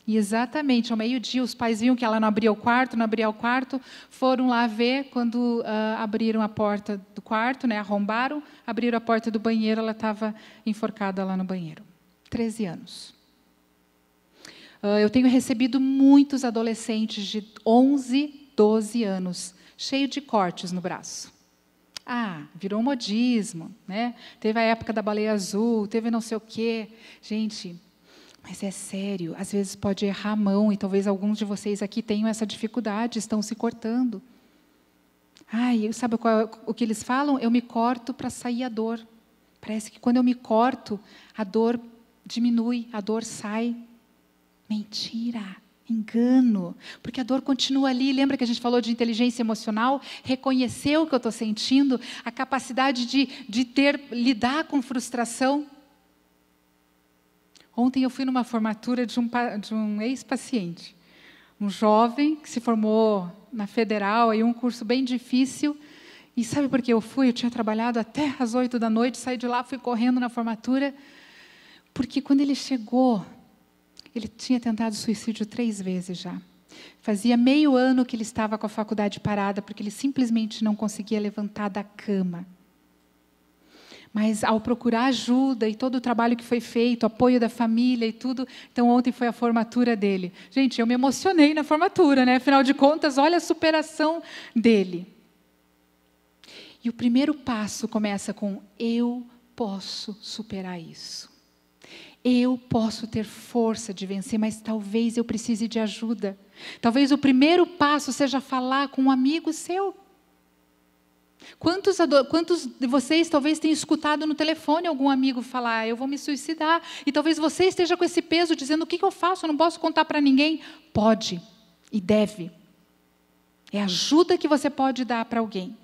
E exatamente, ao meio-dia, os pais viam que ela não abria o quarto, foram lá ver, quando abriram a porta do quarto, né, arrombaram, abriram a porta do banheiro, ela estava enforcada lá no banheiro. 13 anos. Eu tenho recebido muitos adolescentes de 11, 12 anos, cheios de cortes no braço. Virou um modismo, né? Teve a época da baleia azul, teve não sei o quê. Gente, mas é sério, às vezes pode errar a mão, e talvez alguns de vocês aqui tenham essa dificuldade, estão se cortando. Sabe o que eles falam? Eu me corto para sair a dor. Parece que quando eu me corto, a dor diminui, a dor sai. Mentira, engano, porque a dor continua ali. Lembra que a gente falou de inteligência emocional? Reconhecer o que eu estou sentindo, a capacidade de lidar com frustração. Ontem eu fui numa formatura de um ex-paciente, um jovem que se formou na Federal, aí um curso bem difícil. E sabe por que eu fui? Eu tinha trabalhado até às 8 da noite, saí de lá, fui correndo na formatura, porque quando ele chegou, ele tinha tentado suicídio 3 vezes já. Fazia meio ano que ele estava com a faculdade parada, porque ele simplesmente não conseguia levantar da cama. Mas ao procurar ajuda e todo o trabalho que foi feito, apoio da família e tudo, então ontem foi a formatura dele. Gente, eu me emocionei na formatura, né? Afinal de contas, olha a superação dele. E o primeiro passo começa com, eu posso superar isso. Eu posso ter força de vencer, mas talvez eu precise de ajuda. Talvez o primeiro passo seja falar com um amigo seu. Quantos de vocês talvez tenham escutado no telefone algum amigo falar, eu vou me suicidar, e talvez você esteja com esse peso dizendo, o que eu faço? Eu não posso contar para ninguém. Pode e deve. É ajuda que você pode dar para alguém.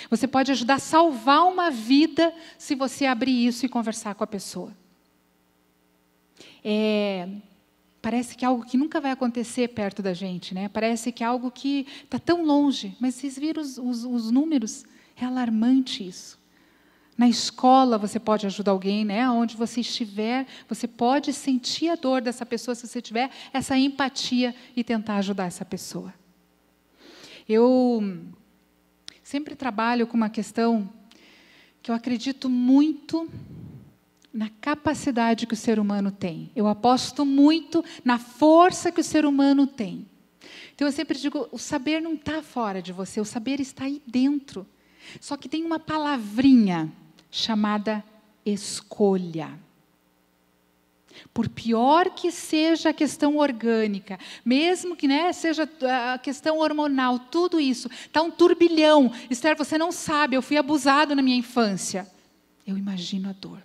Você pode ajudar a salvar uma vida se você abrir isso e conversar com a pessoa. Parece que é algo que nunca vai acontecer perto da gente, né? Parece que é algo que está tão longe, mas vocês viram os números? É alarmante isso. Na escola você pode ajudar alguém, né? Onde você estiver, você pode sentir a dor dessa pessoa se você tiver essa empatia e tentar ajudar essa pessoa. Eu sempre trabalho com uma questão que eu acredito muito na capacidade que o ser humano tem. Eu aposto muito na força que o ser humano tem. Então eu sempre digo, o saber não está fora de você, o saber está aí dentro. Só que tem uma palavrinha chamada escolha. Por pior que seja a questão orgânica, mesmo que seja a questão hormonal, tudo isso, está um turbilhão. Esther, você não sabe, eu fui abusado na minha infância. Eu imagino a dor.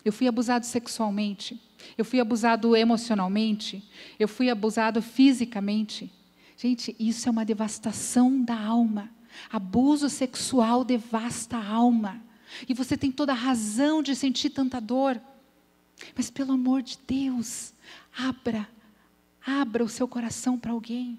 Eu fui abusado sexualmente, eu fui abusado emocionalmente, eu fui abusado fisicamente. Gente, isso é uma devastação da alma. Abuso sexual devasta a alma. E você tem toda a razão de sentir tanta dor. Mas, pelo amor de Deus, abra o seu coração para alguém.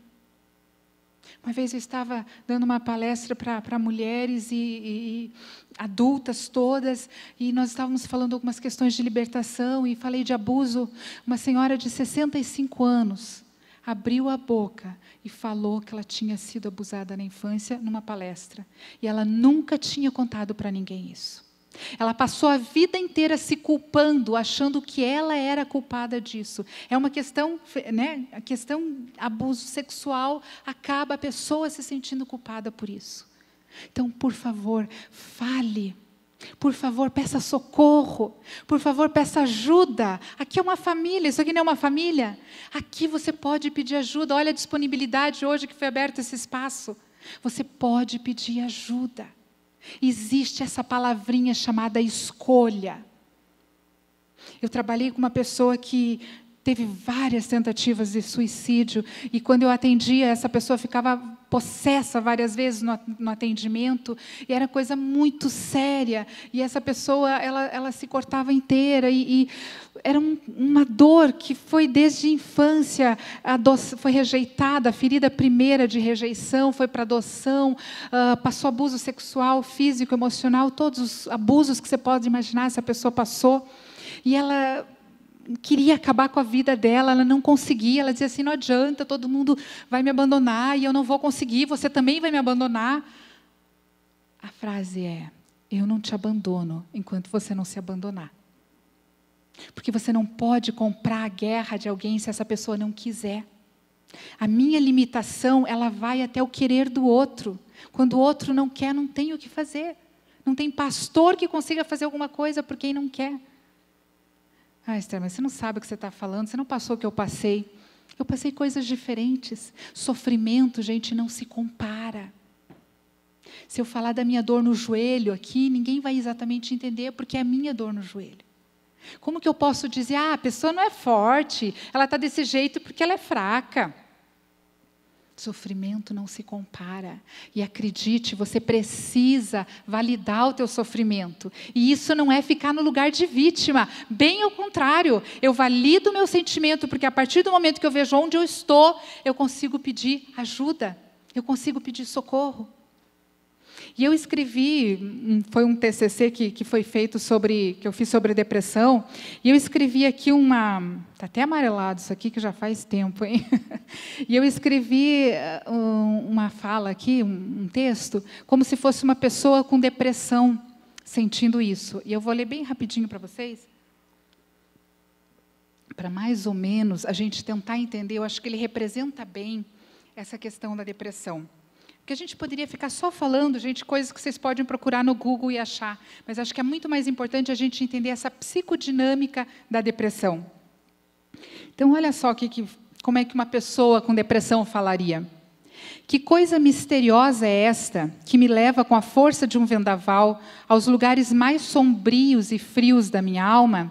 Uma vez eu estava dando uma palestra para mulheres e adultas todas, e nós estávamos falando algumas questões de libertação, e falei de abuso. Uma senhora de 65 anos abriu a boca e falou que ela tinha sido abusada na infância numa palestra. E ela nunca tinha contado para ninguém isso. Ela passou a vida inteira se culpando, achando que ela era culpada disso. É uma questão, né? A questão abuso sexual acaba a pessoa se sentindo culpada por isso. Então, por favor, fale. Por favor, peça socorro. Por favor, peça ajuda. Aqui é uma família, isso aqui não é uma família. Aqui você pode pedir ajuda. Olha a disponibilidade hoje que foi aberto esse espaço. Você pode pedir ajuda. Existe essa palavrinha chamada escolha. Eu trabalhei com uma pessoa que teve várias tentativas de suicídio, e quando eu atendia, essa pessoa ficava possessa várias vezes no atendimento, e era coisa muito séria, e essa pessoa, ela se cortava inteira, e era uma dor que foi desde a infância, foi rejeitada, a ferida primeira de rejeição, foi para adoção, passou abuso sexual, físico, emocional, todos os abusos que você pode imaginar, essa pessoa passou, e ela queria acabar com a vida dela, ela não conseguia, ela dizia assim, não adianta, todo mundo vai me abandonar e eu não vou conseguir, você também vai me abandonar. A frase é, eu não te abandono enquanto você não se abandonar. Porque você não pode comprar a guerra de alguém se essa pessoa não quiser. A minha limitação, ela vai até o querer do outro. Quando o outro não quer, não tem o que fazer. Não tem pastor que consiga fazer alguma coisa por quem não quer. Ah, Esther, mas você não sabe o que você está falando, você não passou o que eu passei. Eu passei coisas diferentes. Sofrimento, gente, não se compara. Se eu falar da minha dor no joelho aqui, ninguém vai exatamente entender, porque é a minha dor no joelho. Como que eu posso dizer, a pessoa não é forte, ela está desse jeito porque ela é fraca? Sofrimento não se compara. E acredite, você precisa validar o teu sofrimento. E isso não é ficar no lugar de vítima. Bem ao contrário, eu valido o meu sentimento, porque a partir do momento que eu vejo onde eu estou, eu consigo pedir ajuda. Eu consigo pedir socorro. E eu escrevi, foi um TCC que foi feito que eu fiz sobre depressão, e eu escrevi aqui está até amarelado isso aqui, que já faz tempo, hein? E eu escrevi uma fala aqui, um texto, como se fosse uma pessoa com depressão, sentindo isso. E eu vou ler bem rapidinho para vocês, para mais ou menos a gente tentar entender, eu acho que ele representa bem essa questão da depressão. Porque a gente poderia ficar só falando, gente, coisas que vocês podem procurar no Google e achar. Mas acho que é muito mais importante a gente entender essa psicodinâmica da depressão. Então, olha só como é que uma pessoa com depressão falaria. Que coisa misteriosa é esta que me leva com a força de um vendaval aos lugares mais sombrios e frios da minha alma?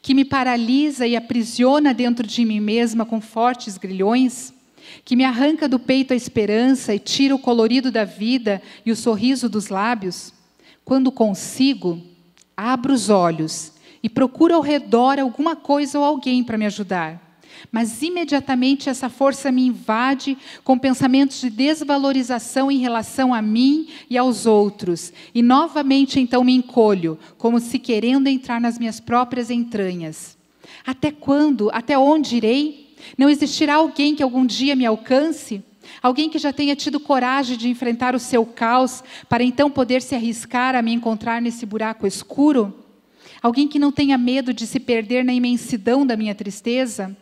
Que me paralisa e aprisiona dentro de mim mesma com fortes grilhões? Que me arranca do peito a esperança e tira o colorido da vida e o sorriso dos lábios? Quando consigo, abro os olhos e procuro ao redor alguma coisa ou alguém para me ajudar. Mas imediatamente essa força me invade com pensamentos de desvalorização em relação a mim e aos outros. E novamente então me encolho, como se querendo entrar nas minhas próprias entranhas. Até quando? Até onde irei? Não existirá alguém que algum dia me alcance? Alguém que já tenha tido coragem de enfrentar o seu caos, para então poder se arriscar a me encontrar nesse buraco escuro? Alguém que não tenha medo de se perder na imensidão da minha tristeza?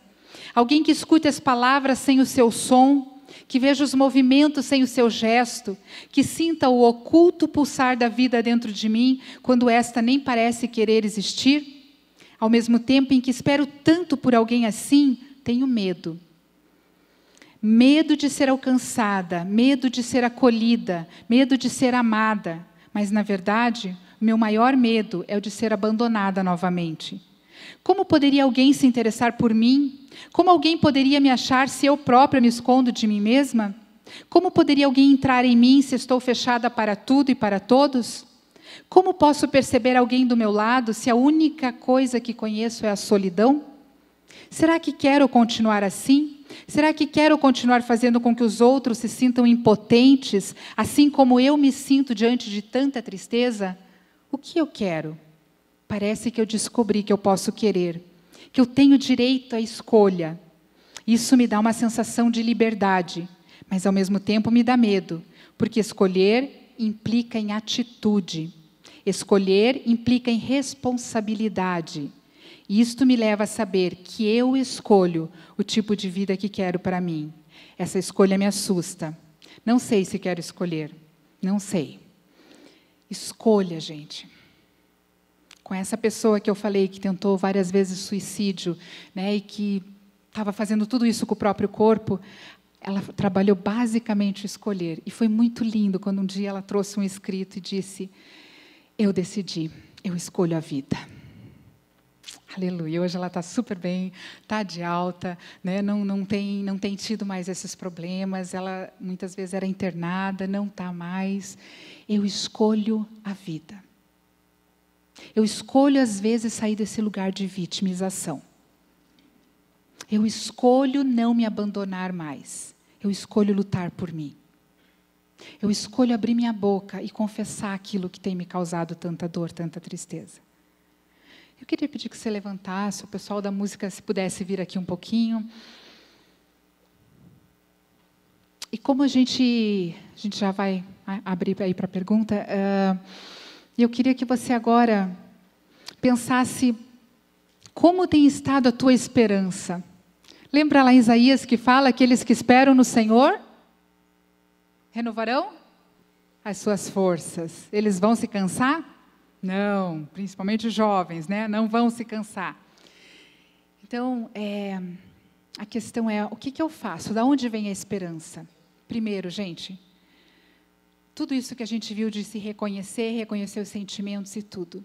Alguém que escute as palavras sem o seu som, que veja os movimentos sem o seu gesto, que sinta o oculto pulsar da vida dentro de mim, quando esta nem parece querer existir? Ao mesmo tempo em que espero tanto por alguém assim, tenho medo. Medo de ser alcançada, medo de ser acolhida, medo de ser amada. Mas, na verdade, o meu maior medo é o de ser abandonada novamente. Como poderia alguém se interessar por mim? Como alguém poderia me achar se eu própria me escondo de mim mesma? Como poderia alguém entrar em mim se estou fechada para tudo e para todos? Como posso perceber alguém do meu lado se a única coisa que conheço é a solidão? Será que quero continuar assim? Será que quero continuar fazendo com que os outros se sintam impotentes, assim como eu me sinto diante de tanta tristeza? O que eu quero? Parece que eu descobri que eu posso querer, que eu tenho direito à escolha. Isso me dá uma sensação de liberdade, mas ao mesmo tempo me dá medo, porque escolher implica em atitude. Escolher implica em responsabilidade. E isto me leva a saber que eu escolho o tipo de vida que quero para mim. Essa escolha me assusta. Não sei se quero escolher. Não sei. Escolha, gente. Com essa pessoa que eu falei, que tentou várias vezes suicídio, né, e que estava fazendo tudo isso com o próprio corpo, ela trabalhou basicamente o escolher. E foi muito lindo quando um dia ela trouxe um escrito e disse: eu decidi, eu escolho a vida. Aleluia. Hoje ela está super bem, está de alta, né? não tem tido mais esses problemas. Ela muitas vezes era internada, não está mais. Eu escolho a vida. Eu escolho, às vezes, sair desse lugar de vitimização. Eu escolho não me abandonar mais. Eu escolho lutar por mim. Eu escolho abrir minha boca e confessar aquilo que tem me causado tanta dor, tanta tristeza. Eu queria pedir que você levantasse, o pessoal da música, se pudesse vir aqui um pouquinho. E como a gente já vai abrir aí para a pergunta, eu queria que você agora pensasse como tem estado a tua esperança. Lembra lá em Isaías que fala: aqueles que esperam no Senhor renovarão as suas forças. Eles vão se cansar? Não, principalmente os jovens, né? Não vão se cansar. Então, a questão é, o que eu faço? Da onde vem a esperança? Primeiro, gente, tudo isso que a gente viu de se reconhecer os sentimentos e tudo.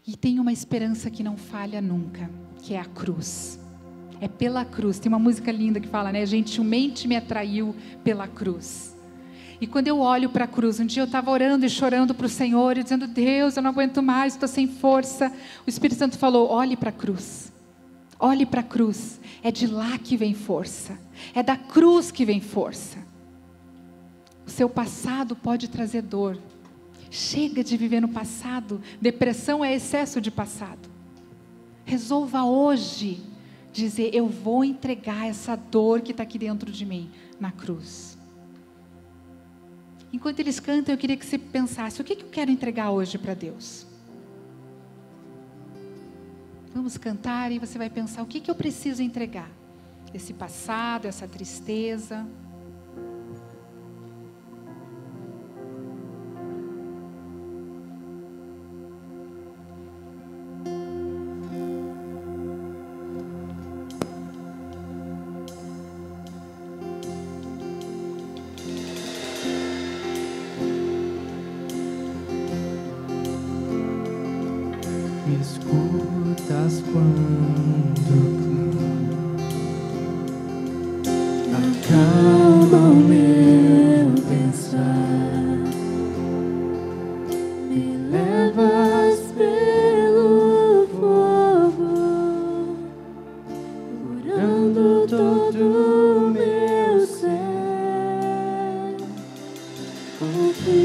E tem uma esperança que não falha nunca, que é a cruz. É pela cruz. Tem uma música linda que fala, né? Gentilmente me atraiu pela cruz. E quando eu olho para a cruz, um dia eu estava orando e chorando para o Senhor, e dizendo: Deus, eu não aguento mais, estou sem força. O Espírito Santo falou: olhe para a cruz. Olhe para a cruz. É de lá que vem força. É da cruz que vem força. O seu passado pode trazer dor. Chega de viver no passado. Depressão é excesso de passado. Resolva hoje dizer: eu vou entregar essa dor que está aqui dentro de mim na cruz. Enquanto eles cantam, eu queria que você pensasse: o que eu quero entregar hoje para Deus? Vamos cantar e você vai pensar: o que eu preciso entregar? Esse passado, essa tristeza. Me escutas quando acalma o meu pensar, me levas pelo fogo, curando todo o meu ser. Confio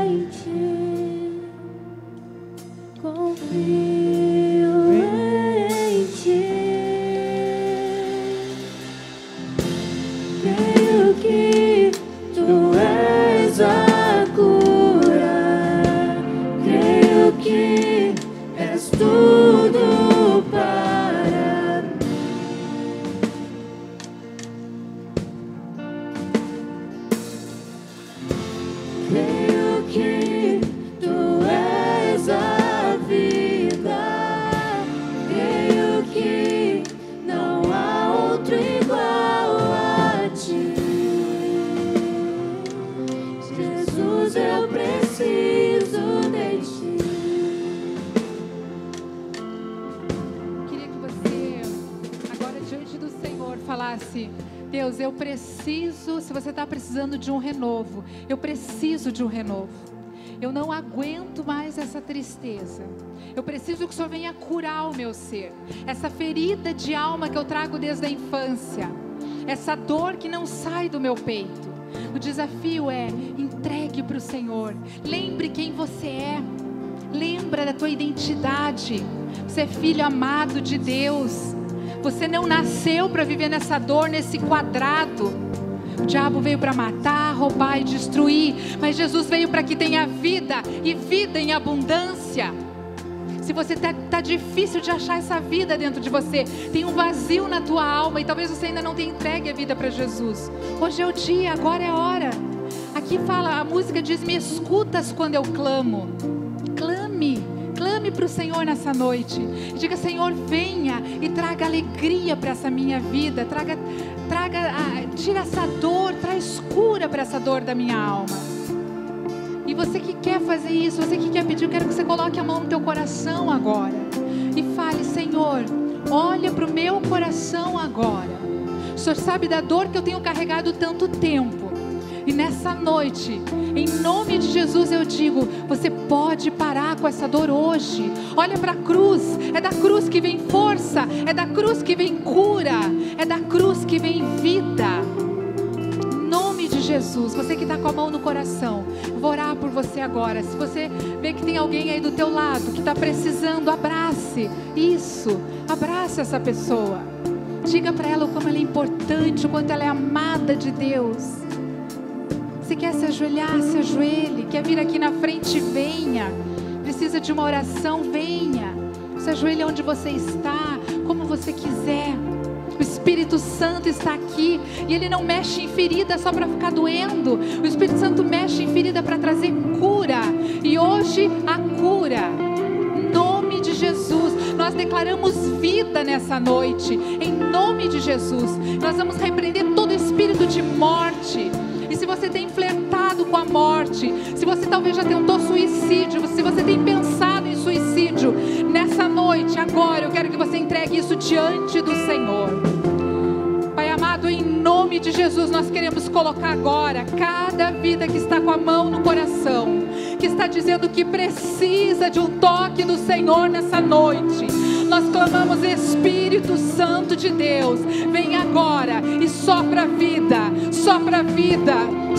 em ti. Confio em ti. Creio que tu és a cura. Creio que és tudo para mim. Creio que tu és a vida. Creio que não há outro igual a ti. Jesus, eu preciso de ti. Queria que você, agora diante do Senhor, falasse: Deus, eu preciso, se você está precisando de um renovo, eu preciso de um renovo. Eu não aguento mais essa tristeza. Eu preciso que o Senhor venha curar o meu ser. Essa ferida de alma que eu trago desde a infância. Essa dor que não sai do meu peito. O desafio é: entregue para o Senhor. Lembre quem você é. Lembra da tua identidade. Você é filho amado de Deus. Você não nasceu para viver nessa dor, nesse quadrado. O diabo veio para matar, roubar e destruir, mas Jesus veio para que tenha vida e vida em abundância. Se você tá difícil de achar essa vida dentro de você, tem um vazio na tua alma e talvez você ainda não tenha entregue a vida para Jesus, hoje é o dia, agora é a hora. Aqui fala, a música diz: me escutas quando eu clamo. Clame para o Senhor nessa noite. Diga: Senhor, venha e traga alegria para essa minha vida. Tira essa dor, traz cura para essa dor da minha alma. E você que quer fazer isso, você que quer pedir, eu quero que você coloque a mão no teu coração agora e fale: Senhor, olha para o meu coração agora. O Senhor sabe da dor que eu tenho carregado tanto tempo. E nessa noite, em nome de Jesus eu digo, você pode parar com essa dor hoje. Olha para a cruz, é da cruz que vem força, é da cruz que vem cura, é da cruz que vem vida. Em nome de Jesus, você que está com a mão no coração, eu vou orar por você agora. Se você vê que tem alguém aí do teu lado que está precisando, abrace isso, abrace essa pessoa. Diga para ela o como ela é importante, o quanto ela é amada de Deus. Se quer se ajoelhar, se ajoelhe. Quer vir aqui na frente, venha. Precisa de uma oração, venha. Se ajoelhe onde você está, como você quiser. O Espírito Santo está aqui e Ele não mexe em ferida só para ficar doendo. O Espírito Santo mexe em ferida para trazer cura. E hoje a cura, em nome de Jesus, nós declaramos vida nessa noite. Em nome de Jesus, nós vamos repreender todo espírito de morte. E se você tem flertado com a morte, se você talvez já tentou suicídio, se você tem pensado em suicídio, nessa noite, agora, eu quero que você entregue isso diante do Senhor. Pai amado, em nome de Jesus, nós queremos colocar agora cada vida que está com a mão no coração, que está dizendo que precisa de um toque do Senhor nessa noite. Nós clamamos: Espírito Santo de Deus, vem agora e sopra a vida, sopra a vida,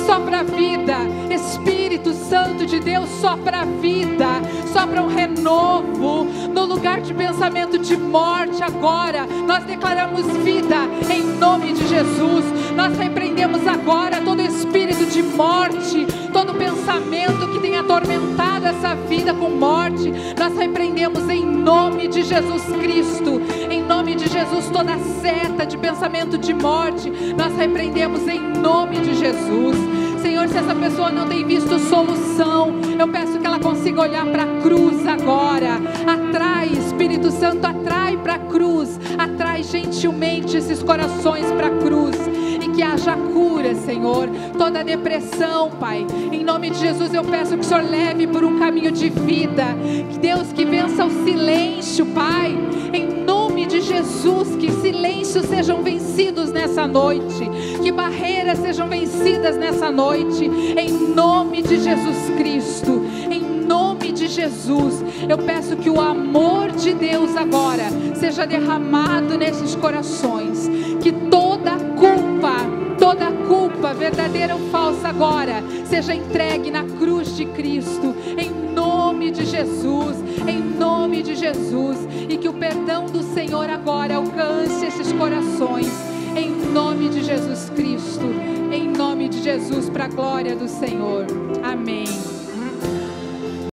sopra a vida. Espírito Santo de Deus, sopra a vida, sopra um renovo no lugar de pensamento de morte. Agora nós declaramos vida em nome de Jesus. Nós repreendemos agora todo espírito de morte, todo pensamento que tem atormentado essa vida com morte. Nós repreendemos em nome de Jesus Cristo. Em nome de Jesus, toda seta de pensamento de morte, nós repreendemos em nome de Jesus. Senhor, se essa pessoa não tem visto solução, eu peço que ela consiga olhar para a cruz agora. Atrai, Espírito Santo, atrai para a cruz, atrai gentilmente esses corações para a cruz. E que haja cura, Senhor, toda depressão, Pai, em nome de Jesus eu peço que o Senhor leve por um caminho de vida, que Deus, que vença o silêncio, Pai, em nome de Jesus, que silêncios sejam vencidos nessa noite, que barreiras sejam vencidas nessa noite, em nome de Jesus Cristo, em nome de Jesus, eu peço que o amor de Deus agora seja derramado nesses corações, que toda culpa, verdadeira ou falsa agora, seja entregue na cruz de Cristo, em nome de Jesus, em nome de Jesus, e que o perdão do Senhor agora alcance esses corações, em nome de Jesus Cristo, em nome de Jesus, para a glória do Senhor. Amém.